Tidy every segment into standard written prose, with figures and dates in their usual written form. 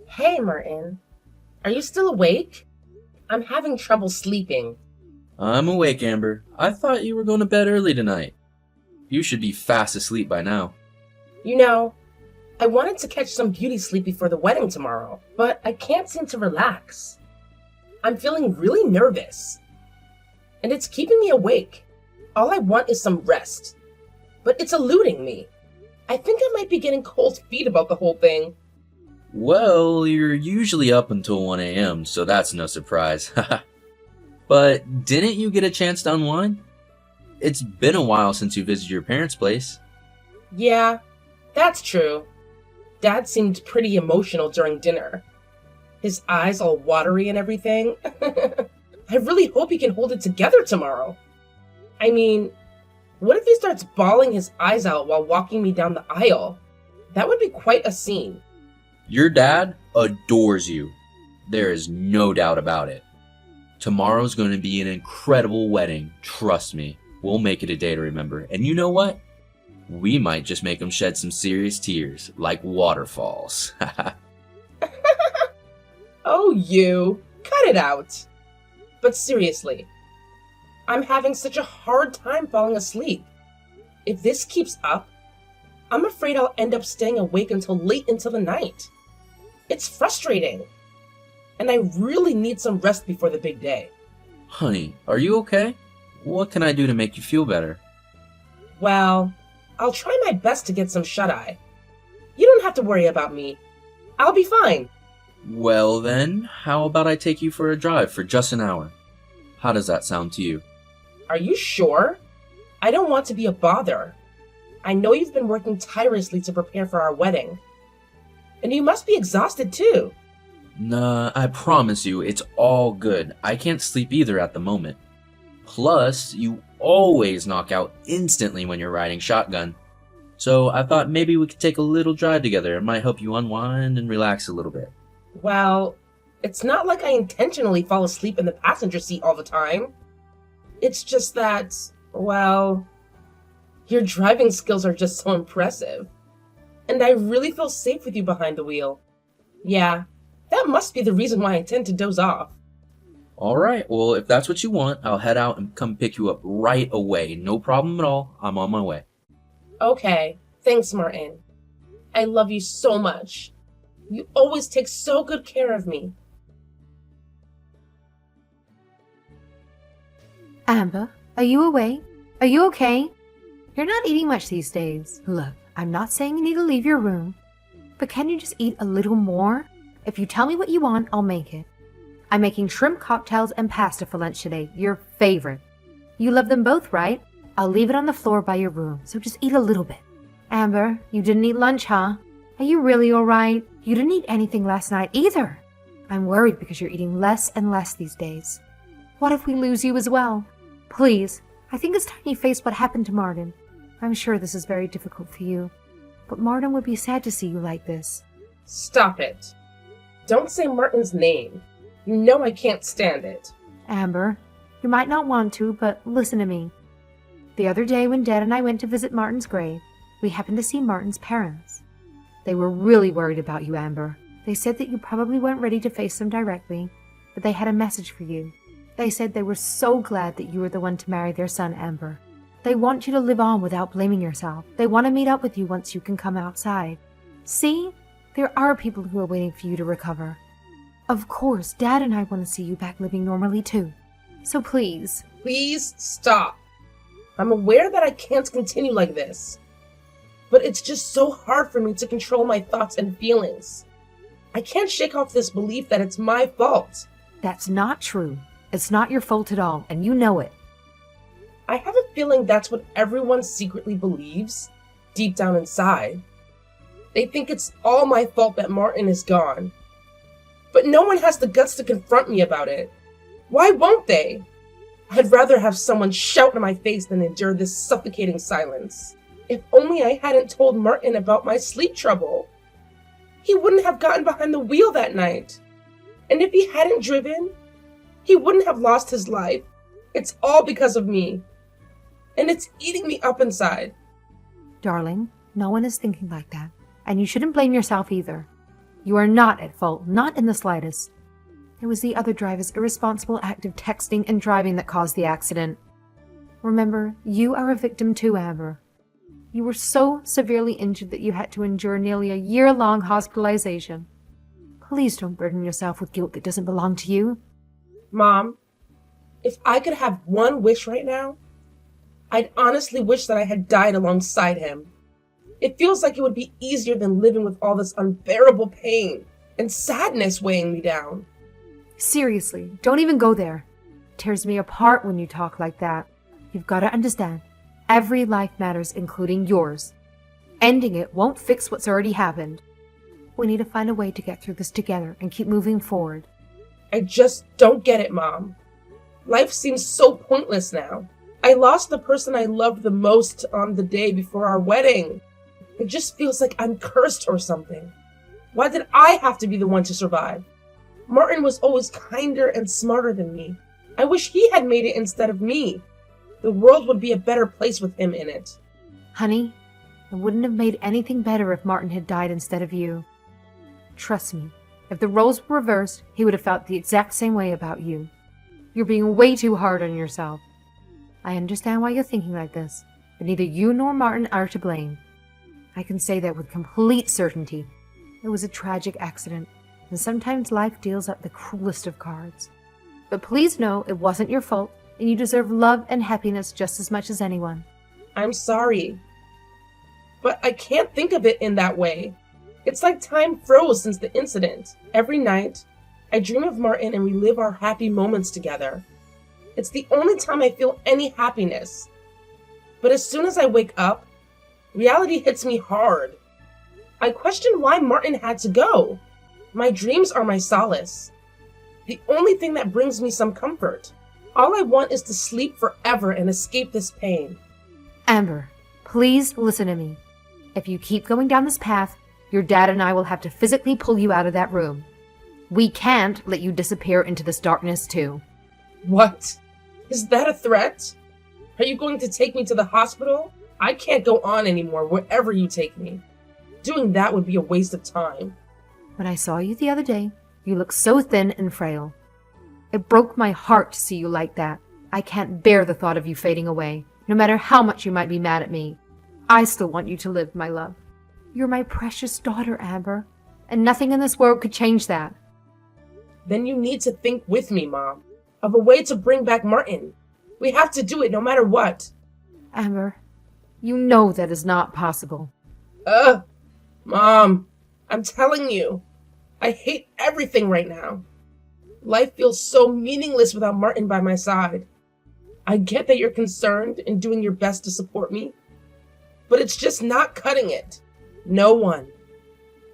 Hey, Martin. Are you still awake? I'm having trouble sleeping. I'm awake, Amber. I thought you were going to bed early tonight. You should be fast asleep by now. You know, I wanted to catch some beauty sleep before the wedding tomorrow, but I can't seem to relax. I'm feeling really nervous, and it's keeping me awake. All I want is some rest, but it's eluding me. I think I might be getting cold feet about the whole thing. Well, you're usually up until 1 a.m., so that's no surprise. But didn't you get a chance to unwind? It's been a while since you visited your parents' place. Yeah, that's true. Dad seemed pretty emotional during dinner. His eyes all watery and everything. I really hope he can hold it together tomorrow. I mean, what if he starts bawling his eyes out while walking me down the aisle? That would be quite a scene. Your dad adores you. There is no doubt about it. Tomorrow's going to be an incredible wedding, trust me. We'll make it a day to remember. And you know what? We might just make him shed some serious tears, like waterfalls. Oh, you. Cut it out. But seriously, I'm having such a hard time falling asleep. If this keeps up, I'm afraid I'll end up staying awake until late into the night. It's frustrating. And I really need some rest before the big day. Honey, are you okay? What can I do to make you feel better? Well, I'll try my best to get some shut-eye. You don't have to worry about me. I'll be fine. Well then, how about I take you for a drive for just an hour? How does that sound to you? Are you sure? I don't want to be a bother. I know you've been working tirelessly to prepare for our wedding. And you must be exhausted too. Nah, I promise you, it's all good. I can't sleep either at the moment. Plus, you always knock out instantly when you're riding shotgun. So I thought maybe we could take a little drive together. It might help you unwind and relax a little bit. Well, it's not like I intentionally fall asleep in the passenger seat all the time. It's just that, well, your driving skills are just so impressive. And I really feel safe with you behind the wheel. Yeah, that must be the reason why I tend to doze off. Alright, well if that's what you want, I'll head out and come pick you up right away. No problem at all. I'm on my way. Okay, thanks, Martin. I love you so much. You always take so good care of me. Amber, are you awake? Are you okay? You're not eating much these days. Look, I'm not saying you need to leave your room, but can you just eat a little more? If you tell me what you want, I'll make it. I'm making shrimp cocktails and pasta for lunch today, your favorite. You love them both, right? I'll leave it on the floor by your room, so just eat a little bit. Amber, you didn't eat lunch, huh? Are you really alright? You didn't eat anything last night either. I'm worried because you're eating less and less these days. What if we lose you as well? Please, I think it's time you face what happened to Martin. I'm sure this is very difficult for you, but Martin would be sad to see you like this. Stop it. Don't say Martin's name. You know I can't stand it. Amber, you might not want to, but listen to me. The other day when Dad and I went to visit Martin's grave, we happened to see Martin's parents. They were really worried about you, Amber. They said that you probably weren't ready to face them directly, but they had a message for you. They said they were so glad that you were the one to marry their son, Amber. They want you to live on without blaming yourself. They want to meet up with you once you can come outside. See? There are people who are waiting for you to recover. Of course, Dad and I want to see you back living normally too. So please. Please stop. I'm aware that I can't continue like this, but it's just so hard for me to control my thoughts and feelings. I can't shake off this belief that it's my fault. That's not true. It's not your fault at all, and you know it. I have a feeling that's what everyone secretly believes, deep down inside. They think it's all my fault that Martin is gone. But no one has the guts to confront me about it. Why won't they? I'd rather have someone shout in my face than endure this suffocating silence. If only I hadn't told Martin about my sleep trouble. He wouldn't have gotten behind the wheel that night. And if he hadn't driven, he wouldn't have lost his life. It's all because of me. And it's eating me up inside. Darling, no one is thinking like that, and you shouldn't blame yourself either. You are not at fault, not in the slightest. It was the other driver's irresponsible act of texting and driving that caused the accident. Remember, you are a victim too, Amber. You were so severely injured that you had to endure nearly a year-long hospitalization. Please don't burden yourself with guilt that doesn't belong to you. Mom, if I could have one wish right now, I'd honestly wish that I had died alongside him. It feels like it would be easier than living with all this unbearable pain and sadness weighing me down. Seriously, don't even go there. It tears me apart when you talk like that. You've got to understand, every life matters, including yours. Ending it won't fix what's already happened. We need to find a way to get through this together and keep moving forward. I just don't get it, Mom. Life seems so pointless now. I lost the person I loved the most on the day before our wedding. It just feels like I'm cursed or something. Why did I have to be the one to survive? Martin was always kinder and smarter than me. I wish he had made it instead of me. The world would be a better place with him in it. Honey, it wouldn't have made anything better if Martin had died instead of you. Trust me, if the roles were reversed, he would have felt the exact same way about you. You're being way too hard on yourself. I understand why you're thinking like this, but neither you nor Martin are to blame. I can say that with complete certainty. It was a tragic accident, and sometimes life deals out the cruelest of cards. But please know it wasn't your fault, and you deserve love and happiness just as much as anyone. I'm sorry, but I can't think of it in that way. It's like time froze since the incident. Every night, I dream of Martin and relive our happy moments together. It's the only time I feel any happiness. But as soon as I wake up, reality hits me hard. I question why Martin had to go. My dreams are my solace. The only thing that brings me some comfort. All I want is to sleep forever and escape this pain. Amber, please listen to me. If you keep going down this path, your dad and I will have to physically pull you out of that room. We can't let you disappear into this darkness too. What? Is that a threat? Are you going to take me to the hospital? I can't go on anymore wherever you take me. Doing that would be a waste of time. When I saw you the other day, you looked so thin and frail. It broke my heart to see you like that. I can't bear the thought of you fading away, no matter how much you might be mad at me. I still want you to live, my love. You're my precious daughter, Amber, and nothing in this world could change that. Then you need to think with me, Mom, of a way to bring back Martin. We have to do it no matter what. Amber, you know that is not possible. Mom, I'm telling you, I hate everything right now. Life feels so meaningless without Martin by my side. I get that you're concerned and doing your best to support me, but it's just not cutting it. No one,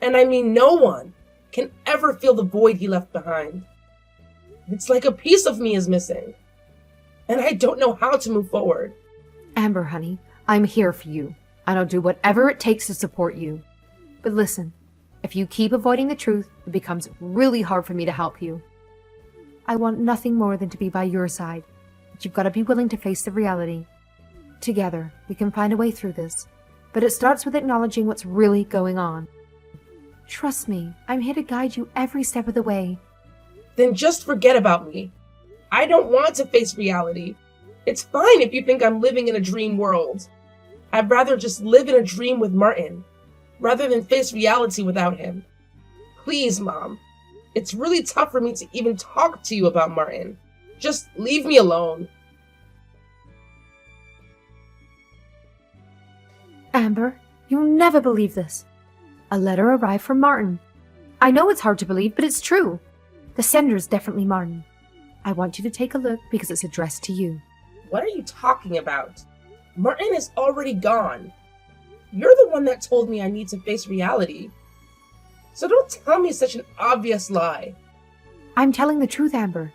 and I mean no one, can ever fill the void he left behind. It's like a piece of me is missing, and I don't know how to move forward. Amber, honey, I'm here for you, and I'll do whatever it takes to support you. But listen, if you keep avoiding the truth, it becomes really hard for me to help you. I want nothing more than to be by your side, but you've got to be willing to face the reality. Together, we can find a way through this, but it starts with acknowledging what's really going on. Trust me, I'm here to guide you every step of the way. Then just forget about me. I don't want to face reality. It's fine if you think I'm living in a dream world. I'd rather just live in a dream with Martin, rather than face reality without him. Please, Mom. It's really tough for me to even talk to you about Martin. Just leave me alone. Amber, you'll never believe this. A letter arrived from Martin. I know it's hard to believe, but it's true. The sender is definitely Martin. I want you to take a look because it's addressed to you. What are you talking about? Martin is already gone. You're the one that told me I need to face reality. So don't tell me such an obvious lie. I'm telling the truth, Amber.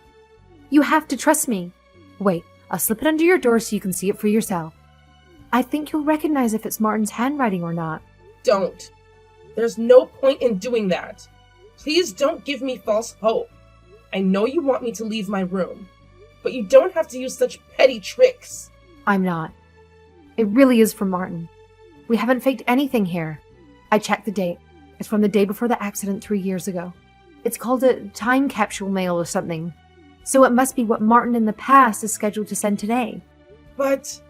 You have to trust me. Wait, I'll slip it under your door so you can see it for yourself. I think you'll recognize if it's Martin's handwriting or not. Don't. There's no point in doing that. Please don't give me false hope. I know you want me to leave my room, but you don't have to use such petty tricks. I'm not. It really is from Martin. We haven't faked anything here. I checked the date. It's from the day before the accident 3 years ago. It's called a time capsule mail or something. So it must be what Martin in the past is scheduled to send today. But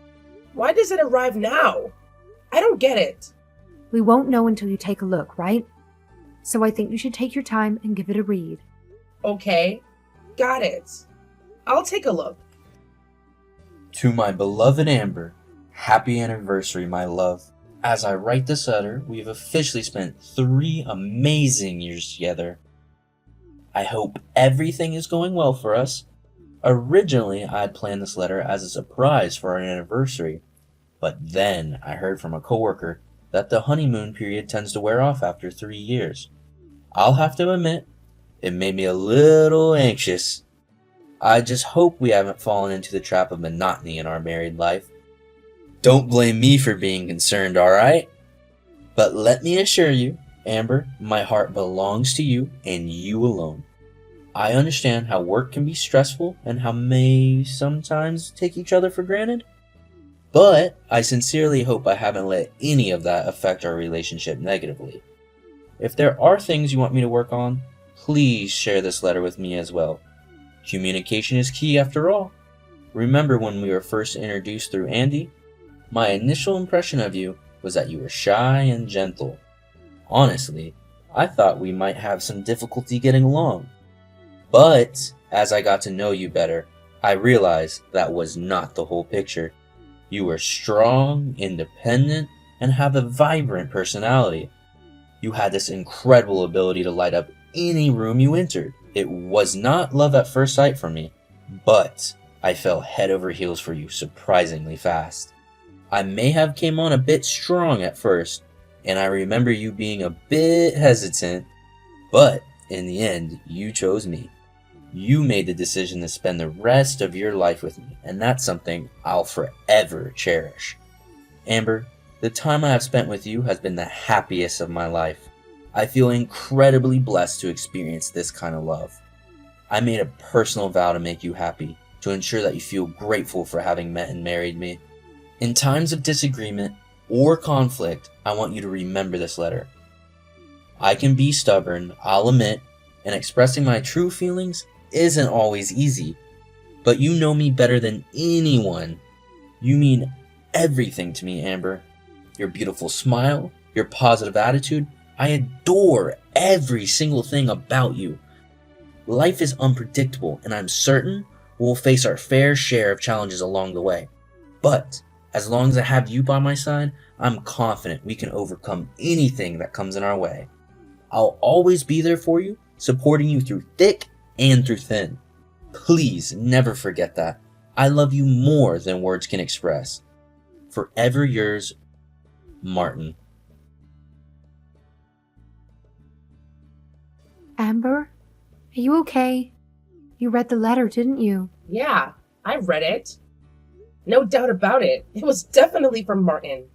why does it arrive now? I don't get it. We won't know until you take a look, right? So I think you should take your time and give it a read. Okay, got it. I'll take a look. To my beloved Amber, happy anniversary, my love. As I write this letter, we have officially spent 3 amazing years together. I hope everything is going well for us. Originally, I had planned this letter as a surprise for our anniversary, but then I heard from a coworker that the honeymoon period tends to wear off after 3 years. I'll have to admit, it made me a little anxious. I just hope we haven't fallen into the trap of monotony in our married life. Don't blame me for being concerned, alright? But let me assure you, Amber, my heart belongs to you and you alone. I understand how work can be stressful and how may sometimes take each other for granted. But I sincerely hope I haven't let any of that affect our relationship negatively. If there are things you want me to work on, please share this letter with me as well. Communication is key after all. Remember when we were first introduced through Andy? My initial impression of you was that you were shy and gentle. Honestly, I thought we might have some difficulty getting along. But as I got to know you better, I realized that was not the whole picture. You were strong, independent, and have a vibrant personality. You had this incredible ability to light up any room you entered. It was not love at first sight for me, but I fell head over heels for you surprisingly fast. I may have came on a bit strong at first, and I remember you being a bit hesitant, but in the end, you chose me. You made the decision to spend the rest of your life with me, and that's something I'll forever cherish. Amber, the time I have spent with you has been the happiest of my life. I feel incredibly blessed to experience this kind of love. I made a personal vow to make you happy, to ensure that you feel grateful for having met and married me. In times of disagreement or conflict, I want you to remember this letter. I can be stubborn, I'll admit, and expressing my true feelings isn't always easy, but you know me better than anyone. You mean everything to me, Amber. Your beautiful smile, your positive attitude, I adore every single thing about you. Life is unpredictable, and I'm certain we'll face our fair share of challenges along the way. But as long as I have you by my side, I'm confident we can overcome anything that comes in our way. I'll always be there for you, supporting you through thick and through thin. Please never forget that. I love you more than words can express. Forever yours, Martin. Amber, are you okay? You read the letter, didn't you? Yeah, I read it. No doubt about it. It was definitely from Martin.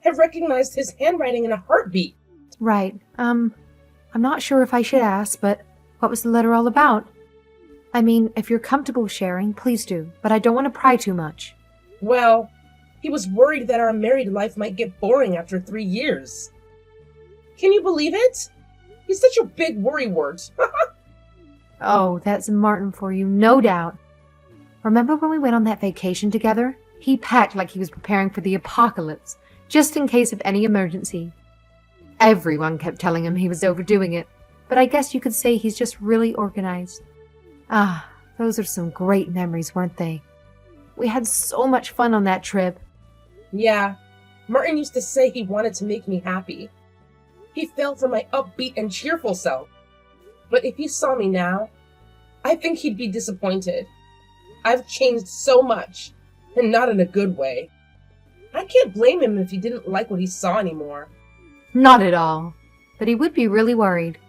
I recognized his handwriting in a heartbeat. Right. I'm not sure if I should ask, but what was the letter all about? I mean, if you're comfortable sharing, please do, but I don't want to pry too much. Well, he was worried that our married life might get boring after 3 years. Can you believe it? He's such a big worrywart. Oh, that's Martin for you, no doubt. Remember when we went on that vacation together? He packed like he was preparing for the apocalypse, just in case of any emergency. Everyone kept telling him he was overdoing it, but I guess you could say he's just really organized. Ah, those are some great memories, weren't they? We had so much fun on that trip. Yeah, Martin used to say he wanted to make me happy. He fell for my upbeat and cheerful self. But if he saw me now, I think he'd be disappointed. I've changed so much, and not in a good way. I can't blame him if he didn't like what he saw anymore. Not at all, but he would be really worried.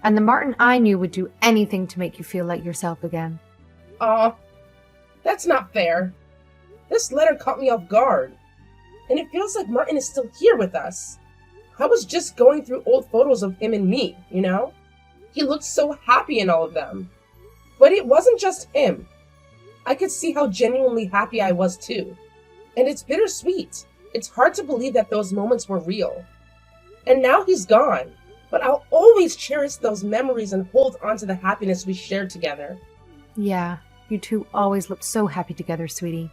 And the Martin I knew would do anything to make you feel like yourself again. Aw, that's not fair. This letter caught me off guard, and it feels like Martin is still here with us. I was just going through old photos of him and me, you know? He looked so happy in all of them. But it wasn't just him. I could see how genuinely happy I was too. And it's bittersweet. It's hard to believe that those moments were real. And now he's gone. But I'll always cherish those memories and hold on to the happiness we shared together. Yeah, you two always looked so happy together, sweetie.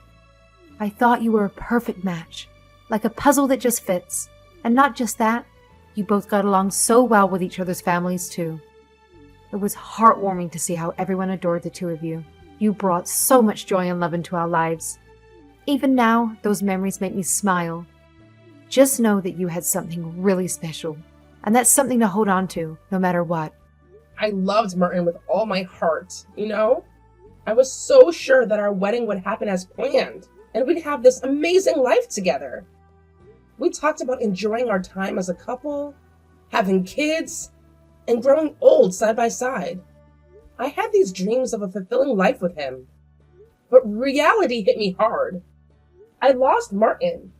I thought you were a perfect match, like a puzzle that just fits. And not just that, you both got along so well with each other's families, too. It was heartwarming to see how everyone adored the two of you. You brought so much joy and love into our lives. Even now, those memories make me smile. Just know that you had something really special, and that's something to hold on to, no matter what. I loved Martin with all my heart, you know? I was so sure that our wedding would happen as planned, and we'd have this amazing life together. We talked about enjoying our time as a couple, having kids, and growing old side by side. I had these dreams of a fulfilling life with him. But reality hit me hard. I lost Martin,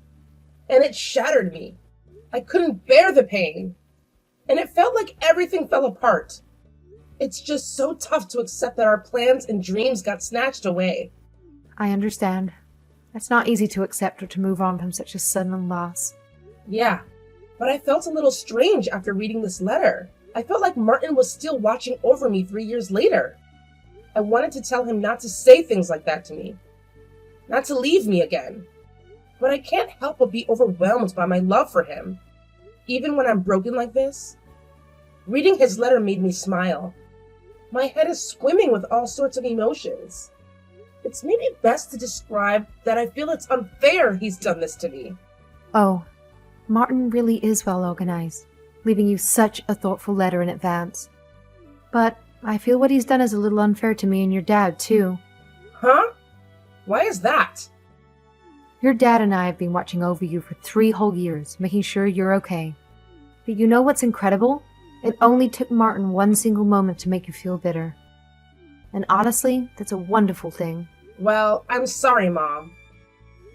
and it shattered me. I couldn't bear the pain, and it felt like everything fell apart. It's just so tough to accept that our plans and dreams got snatched away. I understand. It's not easy to accept or to move on from such a sudden loss. Yeah, but I felt a little strange after reading this letter. I felt like Martin was still watching over me 3 years later. I wanted to tell him not to say things like that to me, not to leave me again. But I can't help but be overwhelmed by my love for him. Even when I'm broken like this, reading his letter made me smile. My head is swimming with all sorts of emotions. It's maybe best to describe that I feel it's unfair he's done this to me. Oh, Martin really is well organized, leaving you such a thoughtful letter in advance. But I feel what he's done is a little unfair to me and your dad, too. Huh? Why is that? Your dad and I have been watching over you for 3 whole years, making sure you're okay. But you know what's incredible? It only took Martin one single moment to make you feel bitter. And honestly, that's a wonderful thing. Well, I'm sorry, Mom.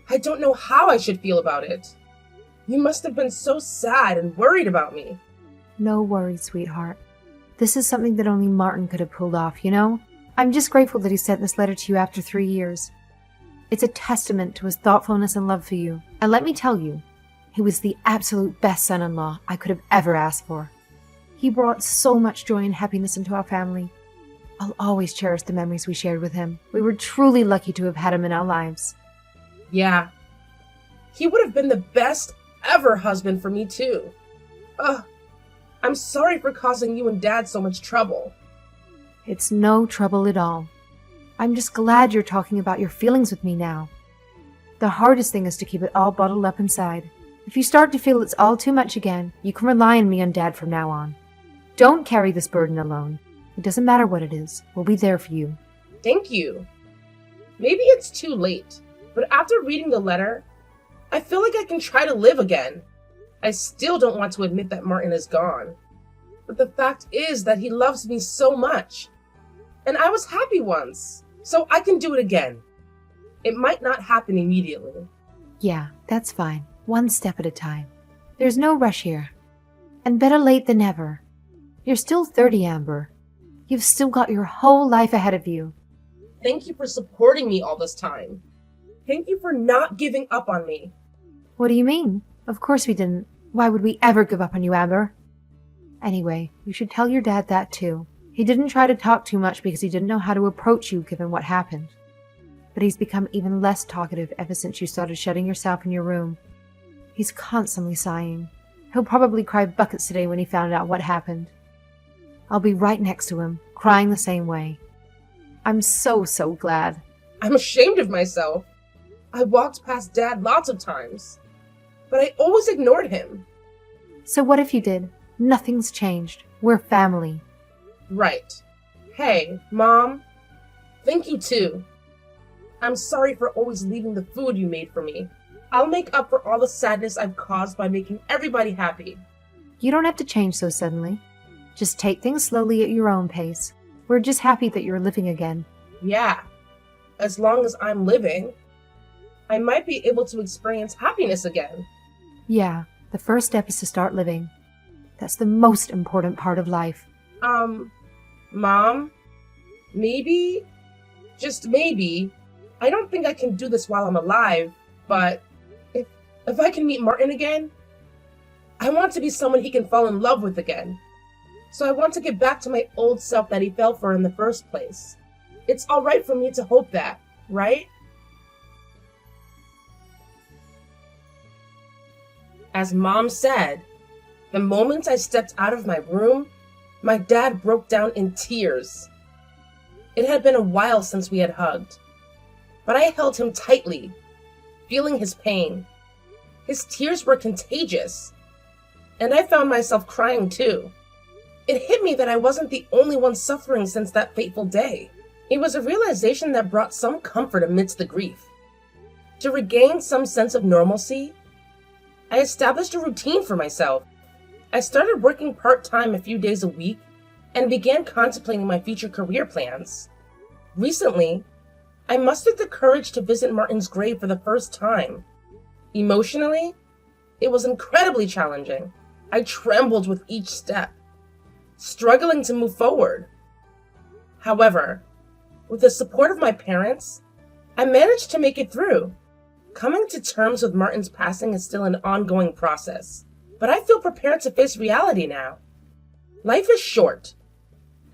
I don't know how I should feel about it. You must have been so sad and worried about me. No worries, sweetheart. This is something that only Martin could have pulled off, you know? I'm just grateful that he sent this letter to you after 3 years. It's a testament to his thoughtfulness and love for you. And let me tell you, he was the absolute best son-in-law I could have ever asked for. He brought so much joy and happiness into our family. I'll always cherish the memories we shared with him. We were truly lucky to have had him in our lives. Yeah. He would have been the best ever husband for me, too. I'm sorry for causing you and Dad so much trouble. It's no trouble at all. I'm just glad you're talking about your feelings with me now. The hardest thing is to keep it all bottled up inside. If you start to feel it's all too much again, you can rely on me and Dad from now on. Don't carry this burden alone. It doesn't matter what it is. We'll be there for you. Thank you. Maybe it's too late, but after reading the letter, I feel like I can try to live again. I still don't want to admit that Martin is gone. But the fact is that he loves me so much. And I was happy once, so I can do it again. It might not happen immediately. Yeah, that's fine. One step at a time. There's no rush here. And better late than never. You're still 30, Amber. You've still got your whole life ahead of you. Thank you for supporting me all this time. Thank you for not giving up on me. What do you mean? Of course we didn't. Why would we ever give up on you, Amber? Anyway, you should tell your dad that too. He didn't try to talk too much because he didn't know how to approach you given what happened. But he's become even less talkative ever since you started shutting yourself in your room. He's constantly sighing. He'll probably cry buckets today when he found out what happened. I'll be right next to him, crying the same way. I'm so glad. I'm ashamed of myself. I walked past Dad lots of times, but I always ignored him. So what if you did? Nothing's changed. We're family. Right. Hey, Mom. Thank you too. I'm sorry for always leaving the food you made for me. I'll make up for all the sadness I've caused by making everybody happy. You don't have to change so suddenly. Just take things slowly at your own pace. We're just happy that you're living again. Yeah. As long as I'm living, I might be able to experience happiness again. Yeah, the first step is to start living. That's the most important part of life. Mom? Maybe, just maybe, I don't think I can do this while I'm alive, but if I can meet Martin again, I want to be someone he can fall in love with again. So I want to get back to my old self that he fell for in the first place. It's alright for me to hope that, right? As Mom said, the moment I stepped out of my room, my dad broke down in tears. It had been a while since we had hugged, but I held him tightly, feeling his pain. His tears were contagious, and I found myself crying too. It hit me that I wasn't the only one suffering since that fateful day. It was a realization that brought some comfort amidst the grief. To regain some sense of normalcy, I established a routine for myself. I started working part-time a few days a week and began contemplating my future career plans. Recently, I mustered the courage to visit Martin's grave for the first time. Emotionally, it was incredibly challenging. I trembled with each step, struggling to move forward. However, with the support of my parents, I managed to make it through. Coming to terms with Martin's passing is still an ongoing process, but I feel prepared to face reality now. Life is short,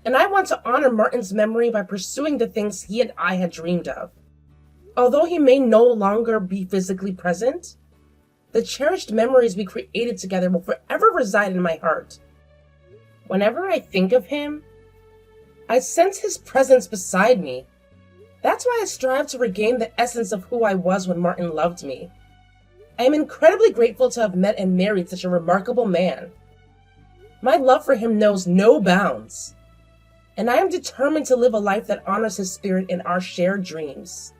and I want to honor Martin's memory by pursuing the things he and I had dreamed of. Although he may no longer be physically present, the cherished memories we created together will forever reside in my heart. Whenever I think of him, I sense his presence beside me. That's why I strive to regain the essence of who I was when Martin loved me. I am incredibly grateful to have met and married such a remarkable man. My love for him knows no bounds, and I am determined to live a life that honors his spirit and our shared dreams.